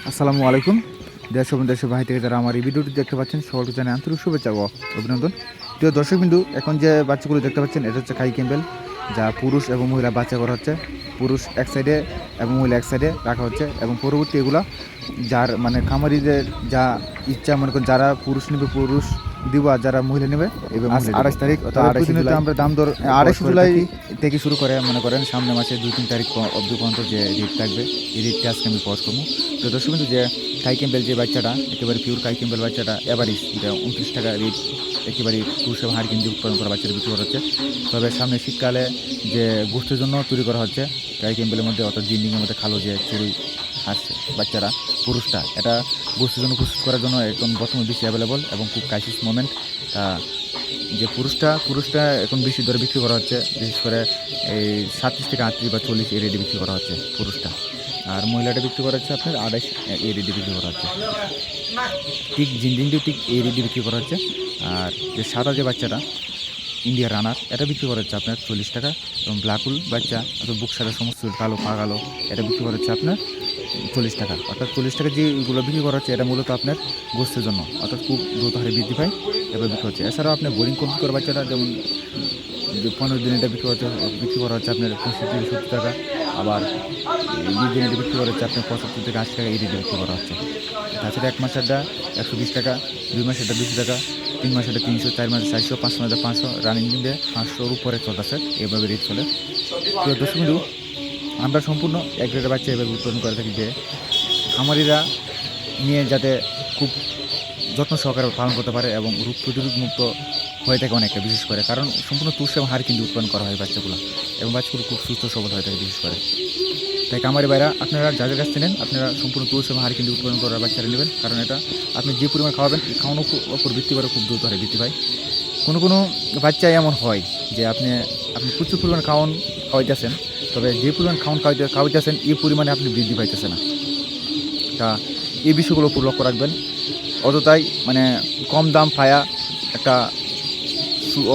আসসালামু আলাইকুম। দেশ এবং দেশের বাইরে থেকে যারা আমার এই ভিডিওটি দেখতে পাচ্ছেন সকলকে জানাই আন্তরিক শুভেচ্ছা ও অভিনন্দন। প্রিয় দর্শকবিন্দু, এখন যে বাচ্চাগুলো দেখতে পাচ্ছেন এটা হচ্ছে খাই ক্যাম্বেল, যা পুরুষ এবং মহিলা বাচ্চা করা হচ্ছে। পুরুষ এক সাইডে এবং মহিলা এক সাইডে রাখা হচ্ছে এবং পরবর্তী এগুলা যার মানে খামারিদের যা ইচ্ছা মনে করেন যারা পুরুষ নেবে পুরুষ দিব আর যারা মহিলা নেবে এবং 28 তারিখ প্রতিনিয়ত আমরা দাম দর 28 জুলাই থেকে শুরু করে মনে করেন সামনে মাসে 2-3 তারিখ অবধি পর্যন্ত যে রেট থাকবে এই রেটটা আজকে আমি পোস্ট করবো। তো দর্শক বিন্দু, যে কাই ক্যাম্বেল যে বাচ্চাটা একেবারে পিওর কাই ক্যাম্বেল বাচ্চাটা এভারেজ এটা 29 টাকা রেট, একেবারে পুরুষ এবং হাড় কিনতে উৎপাদন করা বাচ্চাটা বিক্রি করা হচ্ছে। তবে সামনে শীতকালে যে গোষ্ঠীর জন্য তৈরি করা হচ্ছে কাই ক্যাম্বেলের মধ্যে অর্থাৎ জিন্ডিংয়ের মধ্যে খালো যে চুরি আসছে বাচ্চারা পুরুষটা, এটা গোষ্ঠীর জন্য প্রস্তুত করার জন্য একদম বর্তমানে বেশি অ্যাভেলেবল এবং খুব ক্রাইসিস মোমেন্ট। যে পুরুষটা এখন বেশি দরে বিক্রি করা হচ্ছে, বিশেষ করে এই 37 থেকে 38 বা 40 এই রেটে বিক্রি করা হচ্ছে পুরুষটা, আর মহিলাটা বিক্রি করা হচ্ছে আপনার 28 এই রেটে বিক্রি করা হচ্ছে। ঠিক জিন্ডিংটিও ঠিক এই রেটে বিক্রি করা হচ্ছে। আর যে সাদা যে বাচ্চাটা ইন্ডিয়া রানার এটা বিক্রি করা হচ্ছে আপনার 40 টাকা, এবং ব্ল্যাকুল বাচ্চা অর্থাৎ বুক সাদা সমস্ত কালো পা কালো এটা বিক্রি করা হচ্ছে আপনার 40 টাকা। অর্থাৎ 40 টাকা যেগুলো বিক্রি করা হচ্ছে এটা মূলত আপনার গোষ্ঠীর জন্য, অর্থাৎ খুব দ্রুত হারে বৃদ্ধি পায় এবার বিক্রি হচ্ছে। এছাড়াও আপনার বোরিং কমপ্লিট করা বাচ্চাটা যেমন 15 দিন এটা বিক্রি করা হচ্ছে আপনার 65 থেকে 70 টাকা, আবার 20 দিন এটা বিক্রি করা হচ্ছে আপনার 75 থেকে 80 টাকা এই রেটে বিক্রি করা হচ্ছে। তাছাড়া 1 মাসেরটা 120 টাকা, 2 মাসেরটা 200 টাকা, 3 মাসেরটা 300, 4 মাসে 400, 5 মাসে 500, রানিং দিনে 500-র উপরে চলতেছে, এভাবে রেট চলে। তো দর্শক বিন্দু, আমরা সম্পূর্ণ এক গ্রেডের বাচ্চা এভাবে উৎপাদন করে থাকি যে খামারিরা নিয়ে যাতে খুব যত্ন সহকারে পালন করতে পারে এবং রোগ প্রতিরোধ মুক্ত হয়ে থাকে অনেকটা, বিশেষ করে কারণ সম্পূর্ণ তুষ এবং হাড় কিন্তু উৎপাদন করা হয় বাচ্চাগুলো, এবং বাচ্চাগুলো খুব সুস্থ সবল হয়ে থাকে বিশেষ করে। তাই খামারি ভাইরা আপনারা যাদের কাছ থেকে নেন আপনারা সম্পূর্ণ তুষ এবং হাড় কিন্তু উৎপাদন করার বাচ্চারা নেবেন, কারণ এটা আপনি যে পরিমাণ খাওয়াবেন এই খাওয়ানোর উপর ভিত্তি করে খুব দ্রুত হারে বৃদ্ধি পায়। কোনো বাচ্চা এমন হয় যে আপনি প্রচুর পরিমাণ খাওয়াইতেছেন, তবে যে পরিমাণ খাওয়াইতেছেন এই পরিমাণে আপনি বৃদ্ধি পাইতেছে না। তা এই বিষয়গুলো উপর লক্ষ্য রাখবেন। অযথাই মানে কম দাম পায়া একটা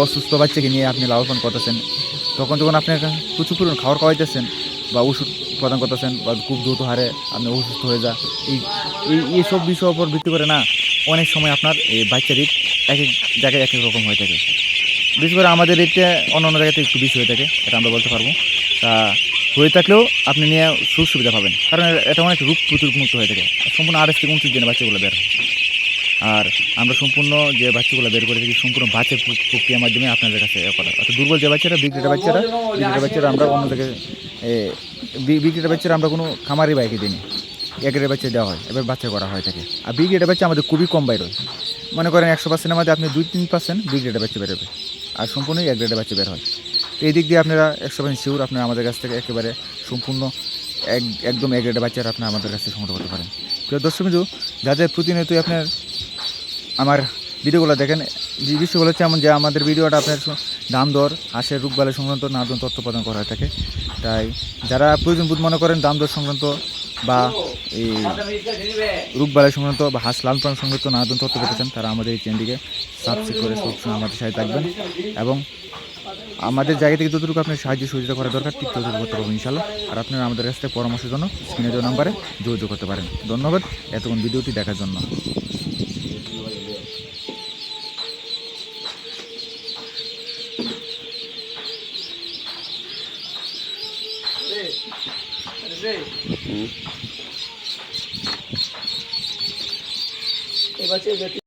অসুস্থ বাচ্চাকে নিয়ে আপনি লাভবান করতেছেন, তখন যখন আপনি প্রচুর পরিমাণ খাওয়াইতেছেন বা ওষুধ প্রদান করতেছেন বা খুব দ্রুত হারে আপনি অসুস্থ হয়ে যায়, এই সব বিষয়ের উপর ভিত্তি করে না অনেক সময় আপনার এই বাচ্চার রেট এক এক জায়গায় এক এক রকম হয়ে থাকে। বিশেষ করে আমাদের রেটটা অন্য জায়গাতে একটু বেশি হয়ে থাকে, এটা আমরা বলতে পারবো। তা হয়ে থাকলেও আপনি নিয়ে সুযোগ সুবিধা পাবেন, কারণ এটা অনেক রোগ প্রতিরোধ মুক্ত হয়ে থাকে। সম্পূর্ণ 28 থেকে 29 দিনে বাচ্চাগুলো বের হয়, আর আমরা সম্পূর্ণ যে বাচ্চাগুলো বের করে থাকি সম্পূর্ণ বাচ্চার প্রক্রিয়ার মাধ্যমে আপনাদের কাছে করা। অর্থাৎ দুর্বল যে বাচ্চারা বিক্রেটা বাচ্চারা আমরা অন্য জায়গায় বিক্রেটা বাচ্চারা আমরা কোনো খামারি বাইকে দিই, এ গ্রেডের বাচ্চা দেওয়া হয়, এবার বাচ্চা করা হয় থাকে। আর বি গ্রেডের বাচ্চা আমাদের খুবই কম বাইর হয়, মনে করেন 100%-এর মধ্যে আপনি 2-3% বি গ্রেডের বাচ্চা বেরোবে, আর সম্পূর্ণই এক গ্রেডের বাচ্চা বের হয়। তো এই দিক দিয়ে আপনারা 100% শিওর আপনারা আমাদের কাছ থেকে একেবারে সম্পূর্ণ একদম এক গ্রেডের বাচ্চারা আপনারা আমাদের কাছে সংগ্রহ করতে পারেন। তো দর্শক বিন্দু, যাদের প্রতিনিয়তই আপনার আমার ভিডিওগুলো দেখেন, যে বিষয়গুলো হচ্ছে এমন যে আমাদের ভিডিওটা আপনার দাম দর হাঁসের রোগবালাই সংক্রান্ত নানান তথ্য প্রদান করা হয়ে থাকে। তাই যারা প্রয়োজন বোধ মনে করেন দাম দর সংক্রান্ত বা এই রোগবালাই সংক্রান্ত বা হাঁস লালন পালন সংক্রান্ত নানান তথ্য পেতেছেন, তারা আমাদের এই চ্যানেলটিকে সাবস্ক্রাইব করে সবসময় আমাদের সাথে থাকবেন, এবং আমাদের জায়গা থেকে যতটুকু আপনার সাহায্য সহযোগিতা করা দরকার ঠিক ততটুকু করতে পারবেন ইনশাআল্লাহ। আর আপনারা আমাদের কাছ থেকে পরামর্শের জন্য স্ক্রিনে দেওয়া নাম্বারে যোগাযোগ করতে পারেন। ধন্যবাদ এতক্ষণ ভিডিওটি দেখার জন্য।